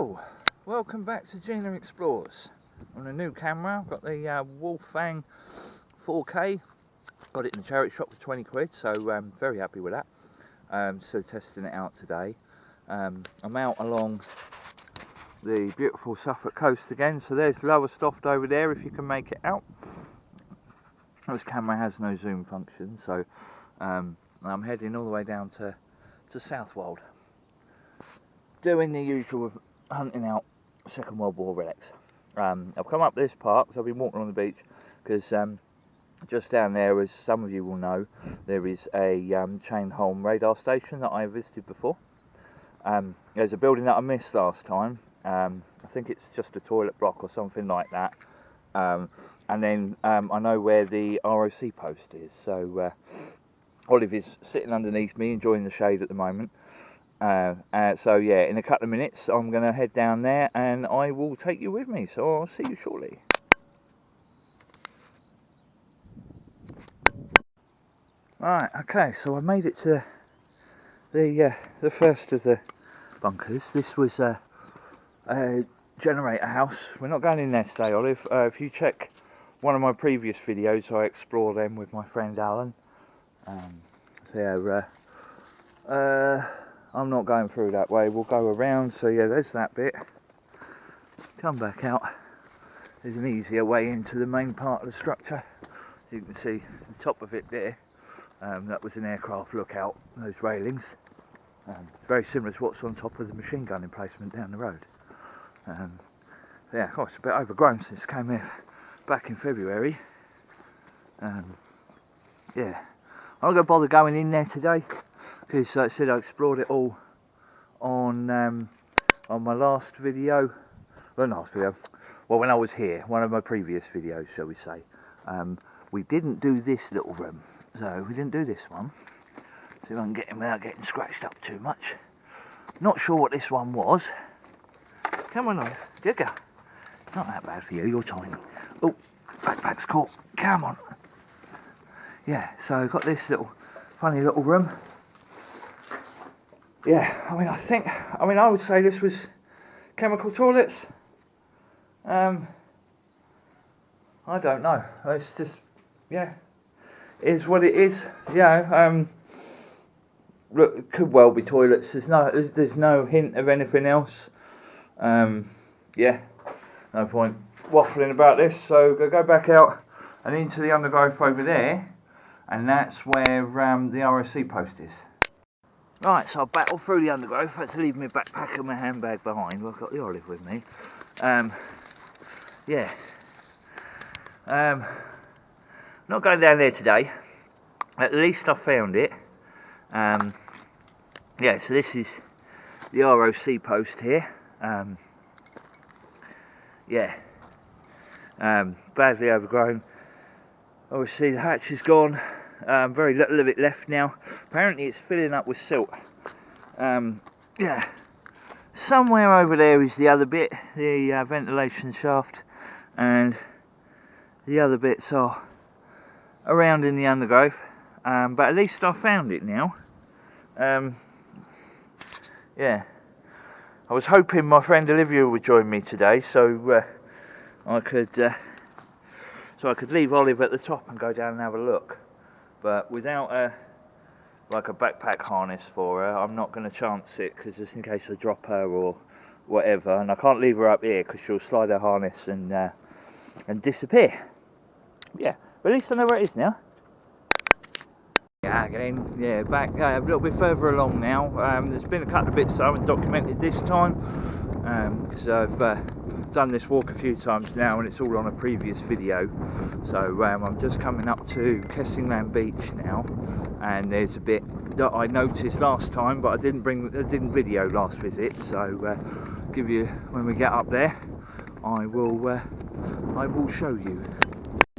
Hello, welcome back to Gina Explores. On a new camera, I've got the Wolfgang 4K. Got it in the charity shop for 20 quid, so I'm very happy with that. So testing it out today. I'm out along the beautiful Suffolk coast again, so there's Lowestoft over there if you can make it out. This camera has no zoom function, so I'm heading all the way down to Southwold, doing the usual of hunting out Second World War relics. I've come up this park, so I've been walking on the beach, because just down there, as some of you will know, there is a chain home radar station that I visited before. There's a building that I missed last time. I think it's just a toilet block or something like that. And then I know where the ROC post is, so Olive is sitting underneath me enjoying the shade at the moment. So yeah, in a couple of minutes I'm going to head down there and I will take you with me, so I'll see you shortly. Right, okay, so I made it to the first of the bunkers. This was a generator house. We're not going in there today, Olive. If you check one of my previous videos, I explore them with my friend Alan. I'm not going through that way, we'll go around, so yeah, there's that bit. Come back out, there's an easier way into the main part of the structure. As you can see, the top of it there, that was an aircraft lookout, those railings. Very similar to what's on top of the machine gun emplacement down the road. Yeah, oh, it's a bit overgrown since I came here back in February. Yeah, I'm not going to bother going in there today, because like I said, I explored it all on my last video. Well, not last video, well, when I was here, one of my previous videos, shall we say. We didn't do this little room, so we didn't do this one. See if I can get in without getting scratched up too much. Not sure what this one was. Come on, Olive, good girl. Not that bad for you, you're tiny. Oh, backpack's caught, come on. Yeah, so I've got this little funny little room. Yeah, I would say this was chemical toilets. I don't know. It's just, yeah, it is what it is. Yeah, look, it could well be toilets. There's no hint of anything else. Yeah, no point waffling about this. So go back out and into the undergrowth over there, and that's where the ROC post is. Right, so I battled through the undergrowth. I had to leave my backpack and my handbag behind. I've got the Olive with me. Yeah. Not going down there today. At least I found it. Yeah, so this is the ROC post here. Yeah. Badly overgrown. Obviously the hatch is gone. Very little of it left now. Apparently it's filling up with silt. Yeah, somewhere over there is the other bit, the ventilation shaft, and the other bits are around in the undergrowth. But at least I found it now. Yeah, I was hoping my friend Olivia would join me today, so I could leave Olive at the top and go down and have a look. But without like a backpack harness for her, I'm not going to chance it, because just in case I drop her or whatever, and I can't leave her up here because she'll slide her harness and disappear. Yeah, but at least I know where it is now. Yeah, again, yeah, back a little bit further along now. There's been a couple of bits I haven't documented this time, because I've done this walk a few times now and it's all on a previous video. So I'm just coming up to Kessingland Beach now, and there's a bit that I noticed last time, but I didn't video last visit. So give you, when we get up there, I will show you.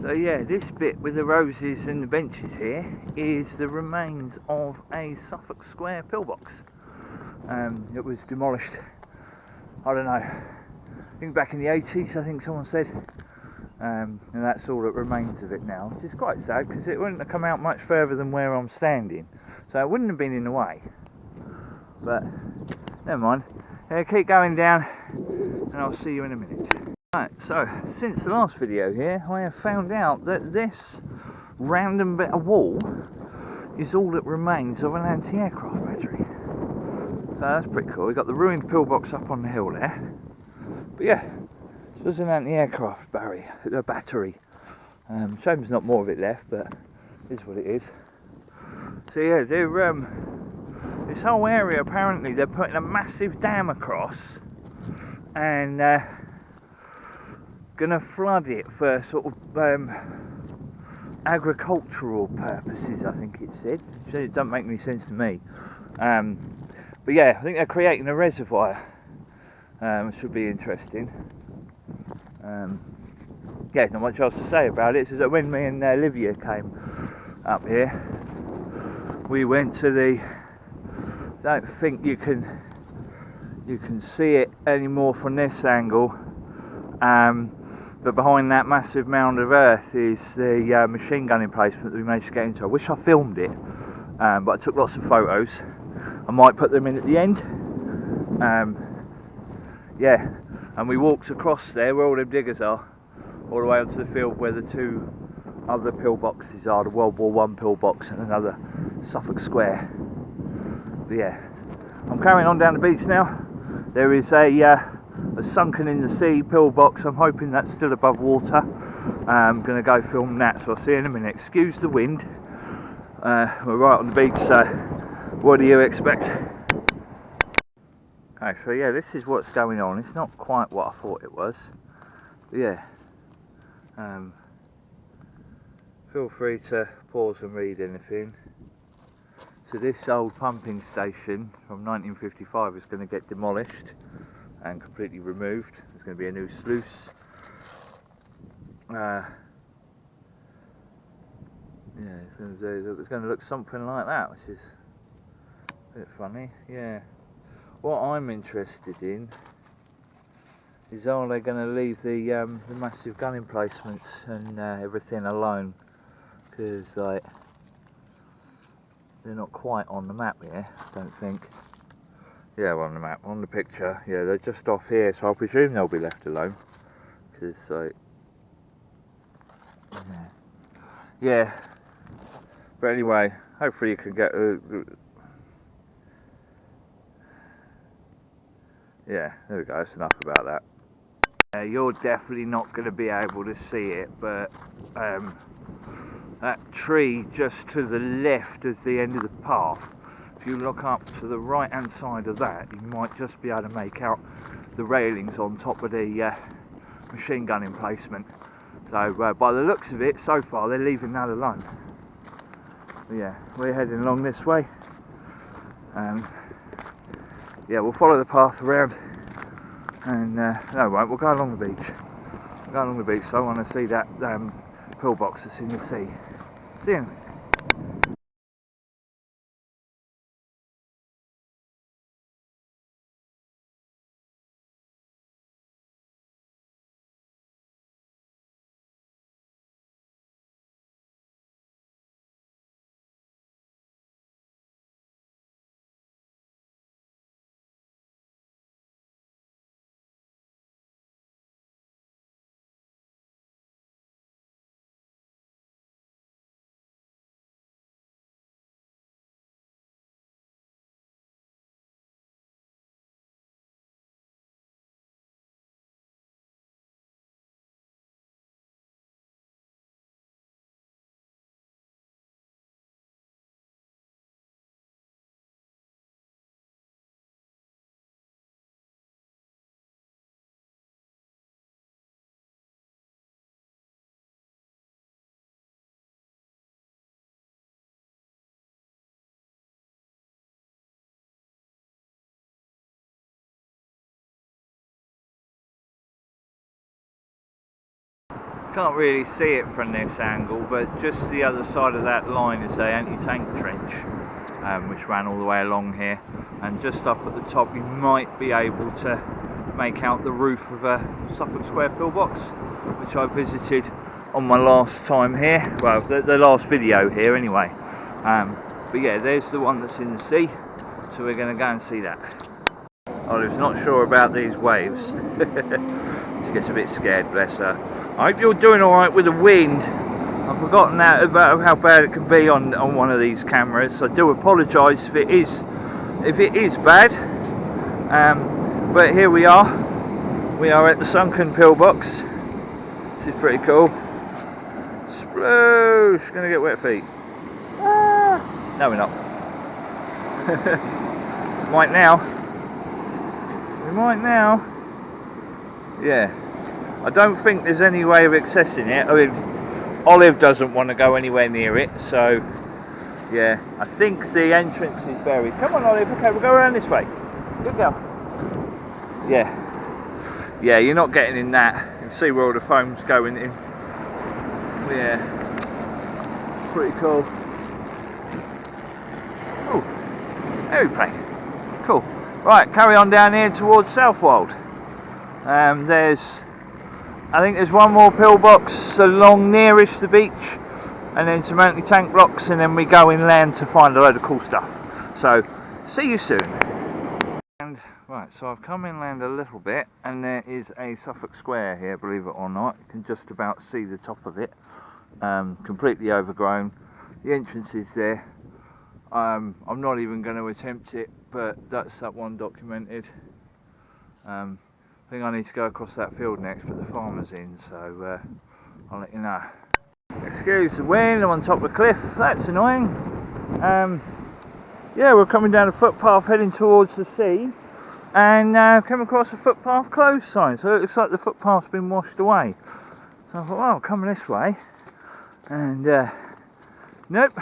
So yeah, this bit with the roses and the benches here is the remains of a Suffolk Square pillbox. It was demolished, I don't know, I think back in the 80s, I think someone said. And that's all that remains of it now, which is quite sad, because it wouldn't have come out much further than where I'm standing, so it wouldn't have been in the way. But never mind, keep going down and I'll see you in a minute. Right, so since the last video here, I have found out that this random bit of wall is all that remains of an anti-aircraft battery. So that's pretty cool. We've got the ruined pillbox up on the hill there. But yeah, so there's an anti-aircraft battery. Shame there's not more of it left, but it is what it is. So yeah, this whole area, apparently they're putting a massive dam across and gonna flood it for sort of agricultural purposes, I think it said. So it doesn't make any sense to me. But yeah, I think they're creating a reservoir. It should be interesting. Yeah, not much else to say about it. So that when me and Livia came up here, we went to the. Don't think you can see it anymore from this angle. But behind that massive mound of earth is the machine gun emplacement that we managed to get into. I wish I filmed it, but I took lots of photos. I might put them in at the end. Yeah, and we walked across there where all them diggers are, all the way onto the field where the two other pillboxes are, the World War I pillbox and another Suffolk Square. But yeah, I'm carrying on down the beach now. There is a sunken in the sea pillbox. I'm hoping that's still above water. I'm going to go film that, so I'll see you in a minute. Excuse the wind. We're right on the beach, so what do you expect? Okay, so yeah, this is what's going on. It's not quite what I thought it was. But yeah. Feel free to pause and read anything. So this old pumping station from 1955 is going to get demolished and completely removed. There's going to be a new sluice. Yeah, it's going to look something like that, which is a bit funny. Yeah. What I'm interested in is, are they going to leave the massive gun emplacements and everything alone? Because like they're not quite on the map here, I don't think. Yeah, well, on the map, on the picture. Yeah, they're just off here, so I presume they'll be left alone. Because like, yeah. But anyway, hopefully you can get. Yeah, there we go. That's enough about that. You're definitely not going to be able to see it, but that tree just to the left is the end of the path. If you look up to the right hand side of that, you might just be able to make out the railings on top of the machine gun emplacement. So by the looks of it, so far they're leaving that alone. But yeah, we're heading along this way. Yeah, we'll follow the path around, and no, we won't. We'll go along the beach. We'll go along the beach. So I want to see that pillbox that's in the sea. See you in a minute. Can't really see it from this angle, but just the other side of that line is the anti-tank trench, which ran all the way along here, and just up at the top you might be able to make out the roof of a Suffolk Square pillbox, which I visited on my last time here, well the last video here anyway. But yeah, there's the one that's in the sea, so we're going to go and see that. Olive's not sure about these waves. She gets a bit scared, bless her. I hope you're doing alright with the wind. I've forgotten that about how bad it can be on one of these cameras. I do apologise if it is bad. But here we are. We are at the sunken pillbox. This is pretty cool. Sploosh! Gonna get wet feet. Ah. No, we're not. Might now. We might now. Yeah. I don't think there's any way of accessing it. I mean, Olive doesn't want to go anywhere near it, so yeah. I think the entrance is buried. Come on, Olive. Okay, we'll go around this way. Good girl. Yeah. Yeah, you're not getting in that. You can see where all the foam's going in. Yeah. Pretty cool. Oh, there we play. Cool. Right, carry on down here towards Southwold. I think there's one more pillbox along nearish the beach, and then some anti-tank blocks, and then we go inland to find a load of cool stuff. So, see you soon. And right, so I've come inland a little bit, and there is a Suffolk Square here, believe it or not. You can just about see the top of it, completely overgrown. The entrance is there. I'm not even going to attempt it, but that's that one documented. I think I need to go across that field next, but the farmer's in, so I'll let you know. Excuse the wind, I'm on top of a cliff, that's annoying. Yeah, we're coming down a footpath heading towards the sea, and came across a footpath closed sign, so it looks like the footpath's been washed away. So I thought, well, coming this way, and nope,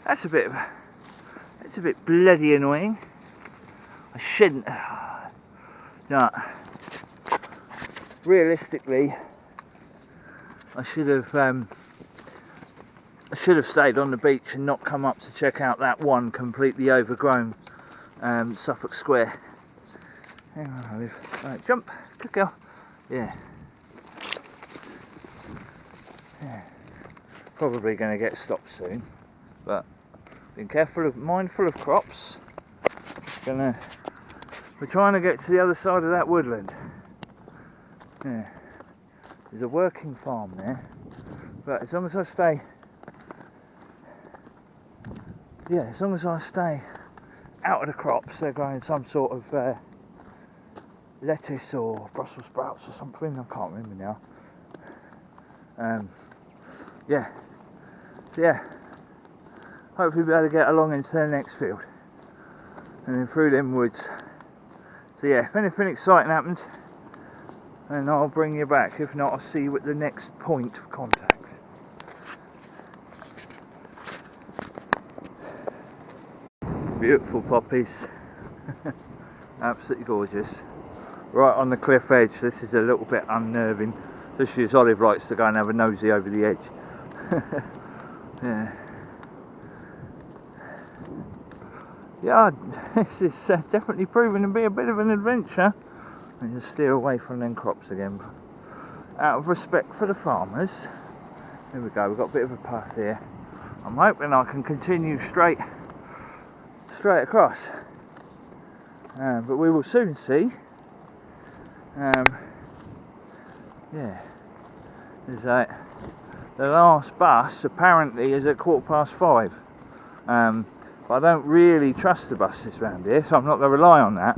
that's a bit bloody annoying. I shouldn't. No. Realistically, I should have stayed on the beach and not come up to check out that one completely overgrown Suffolk Square. Hang on, Olive. Right, jump. Good girl. Yeah. Yeah. Probably going to get stopped soon, but being mindful of crops. We're trying to get to the other side of that woodland. Yeah. There's a working farm there, but as long as I stay out of the crops, they're growing some sort of lettuce or Brussels sprouts or something, I can't remember now. Yeah. So yeah, hopefully we'll be able to get along into the next field and then through them woods. So yeah, if anything exciting happens, then I'll bring you back. If not, I'll see you at the next point of contact. Beautiful poppies. Absolutely gorgeous. Right on the cliff edge. This is a little bit unnerving, especially as Olive likes to go and have a nosy over the edge. Yeah. Yeah, this is definitely proving to be a bit of an adventure. And just steer away from them crops again, out of respect for the farmers. There we go, we've got a bit of a path here. I'm hoping I can continue straight across, but we will soon see. Yeah, there's the last bus apparently is at 5:15. But I don't really trust the buses around here, so I'm not going to rely on that.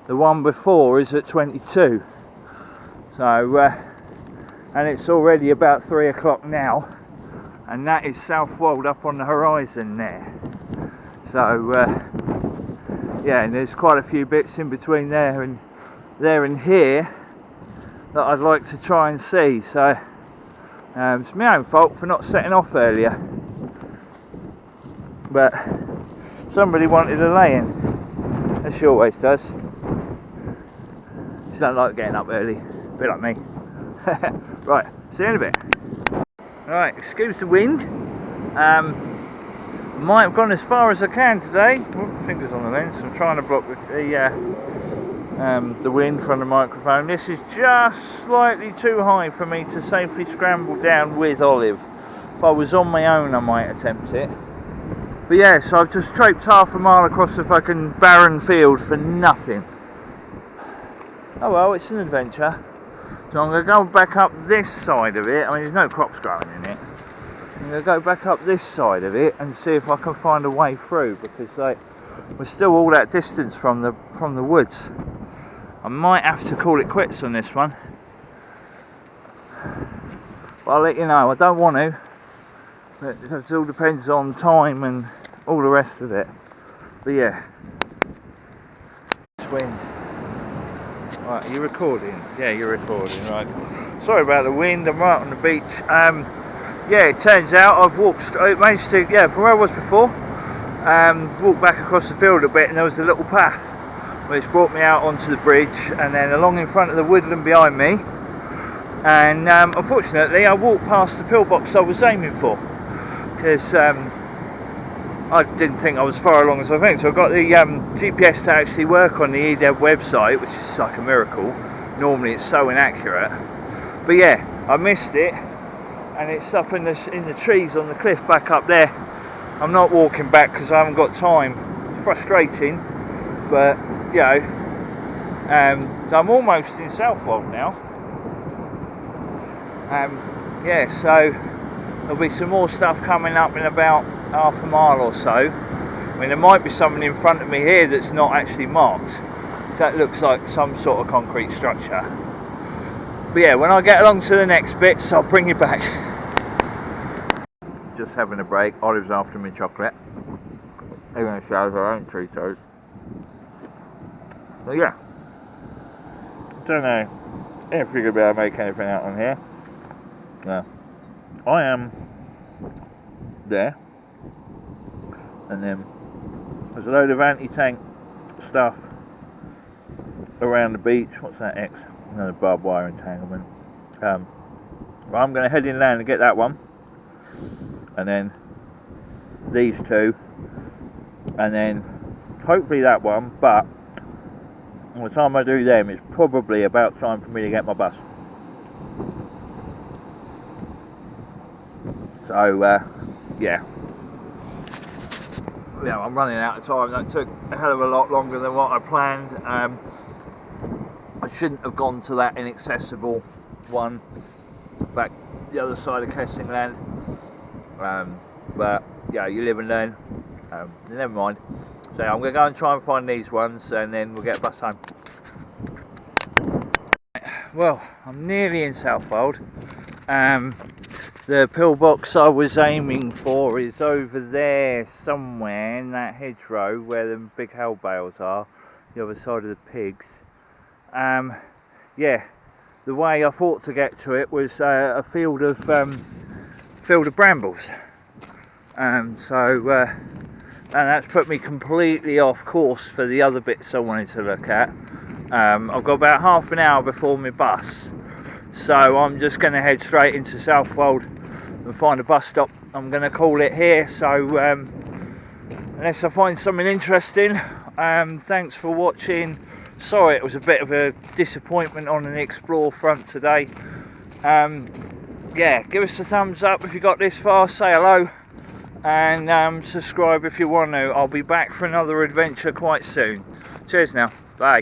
The one before is at 22, so and it's already about 3 o'clock now, and that is Southwold up on the horizon there. So yeah, and there's quite a few bits in between there and here that I'd like to try and see. So it's my own fault for not setting off earlier, but somebody wanted a lay-in, as she always does. She don't like getting up early, a bit like me. Right, see you in a bit. Right, excuse the wind. Might have gone as far as I can today. Oops, fingers on the lens. I'm trying to block the wind from the microphone. This is just slightly too high for me to safely scramble down with Olive. If I was on my own, I might attempt it. But yeah, so I've just traipsed half a mile across the fucking barren field for nothing. Oh well, it's an adventure. So I'm going to go back up this side of it. I mean, there's no crops growing in it. I'm going to go back up this side of it and see if I can find a way through, because like we're still all that distance from the woods. I might have to call it quits on this one, but I'll let you know. I don't want to, but it all depends on time and all the rest of it. But yeah, wind. Right, are you recording? Yeah, you're recording, right. Sorry about the wind, I'm right on the beach. Yeah, it turns out I've managed to, from where I was before, walk back across the field a bit, and there was a little path which brought me out onto the bridge and then along in front of the woodland behind me. And unfortunately I walked past the pillbox I was aiming for, because I didn't think I was far along as I think, so I got the GPS to actually work on the EDEB website, which is like a miracle. Normally it's so inaccurate, but yeah, I missed it, and it's up in the trees on the cliff back up there. I'm not walking back because I haven't got time. It's frustrating, but you know, so I'm almost in Southwold now. Yeah, so there'll be some more stuff coming up in about half a mile or so. I mean, there might be something in front of me here that's not actually marked, so that looks like some sort of concrete structure. But yeah, when I get along to the next bits, I'll bring you back. Just having a break. Olive's after me chocolate. They're going to show her own Cheetos. But yeah, don't know if you're going to be able to make anything out on here. No, I am there, and then there's a load of anti-tank stuff around the beach. What's that X? Another barbed wire entanglement. Well, I'm going to head inland and get that one, and then these two, and then hopefully that one. But by the time I do them, it's probably about time for me to get my bus. So yeah, I'm running out of time. That took a hell of a lot longer than what I planned. I shouldn't have gone to that inaccessible one back the other side of Kessingland, but yeah, you live and learn. Never mind. So I'm going to go and try and find these ones, and then we'll get a bus home. Well, I'm nearly in Southwold. The pillbox I was aiming for is over there somewhere in that hedgerow where the big hay bales are, the other side of the pigs. Yeah, the way I thought to get to it was a field of brambles. And that's put me completely off course for the other bits I wanted to look at. I've got about half an hour before my bus, so I'm just going to head straight into Southwold and find a bus stop. I'm going to call it here, so unless I find something interesting, thanks for watching. Sorry it was a bit of a disappointment on an explore front today. Yeah, give us a thumbs up if you got this far, say hello, and subscribe if you want to. I'll be back for another adventure quite soon. Cheers now, bye.